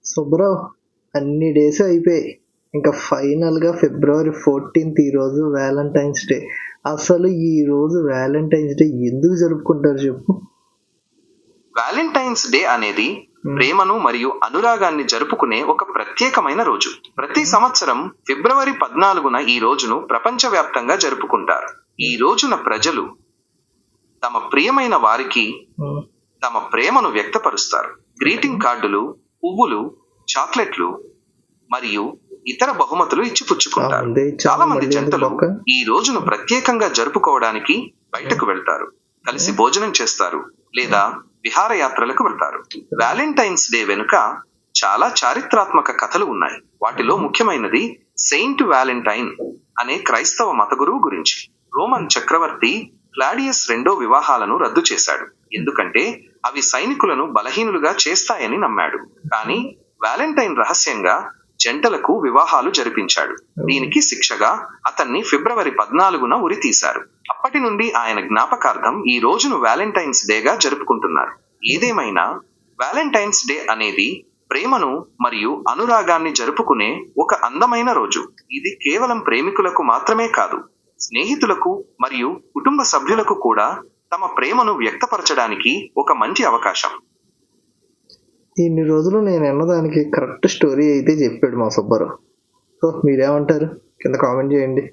సుబ్రో, అన్ని డేస్ అయిపోయాయి. ఇంకా ఫైనల్గా February 14th ఈరోజు వ్యాలంటైన్స్ డే. అసలు ఈ రోజు వ్యాలంటైన్స్ డే ఎందుకు జరుపుకుంటారు చెప్పు? వ్యాలంటైన్స్ డే అనేది ప్రేమను మరియు అనురాగాన్ని జరుపుకునే ఒక ప్రత్యేకమైన రోజు. ప్రతి సంవత్సరం ఫిబ్రవరి 14న ఈ రోజును ప్రపంచవ్యాప్తంగా జరుపుకుంటారు. ఈ రోజున ప్రజలు తమ ప్రియమైన వారికి తమ ప్రేమను వ్యక్తపరుస్తారు. గ్రీటింగ్ కార్డులు, పువ్వులు, చాక్లెట్లు మరియు ఇతర బహుమతులు ఇచ్చి పుచ్చుకుంటారు. చాలా మంది జంటలు ఈ రోజును ప్రత్యేకంగా జరుపుకోవడానికి బయటకు వెళ్తారు, కలిసి భోజనం చేస్తారు లేదా విహారయాత్రలకు వెళ్తారు. వ్యాలంటైన్స్ డే వెనుక చాలా చారిత్రాత్మక కథలు ఉన్నాయి. వాటిలో ముఖ్యమైనది సెయింట్ వ్యాలంటైన్ అనే క్రైస్తవ మత గురువు గురించి. రోమన్ చక్రవర్తి క్లాడియస్ రెండో వివాహాలను రద్దు చేశాడు, ఎందుకంటే అవి సైనికులను బలహీనులుగా చేస్తాయని నమ్మాడు. కానీ వ్యాలంటైన్ రహస్యంగా జంటలకు వివాహాలు జరిపించాడు. దీనికి శిక్షగా అతన్ని ఫిబ్రవరి 14న ఉరితీశారు. అప్పటి నుండి ఆయన జ్ఞాపకార్థం ఈ రోజును వ్యాలంటైన్స్ డేగా జరుపుకుంటున్నారు. ఏదేమైనా వ్యాలంటైన్స్ డే అనేది ప్రేమను మరియు అనురాగాన్ని జరుపుకునే ఒక అందమైన రోజు. ఇది కేవలం ప్రేమికులకు మాత్రమే కాదు, స్నేహితులకు మరియు కుటుంబ సభ్యులకు కూడా తమ ప్రేమను వ్యక్తపరచడానికి ఒక మంచి అవకాశం. ఇన్ని రోజులు నేను విన్నదానికి కరెక్ట్ స్టోరీ అయితే చెప్పాడు మా సుబ్బారావు. సో మీరేమంటారు? కింద కామెంట్ చేయండి.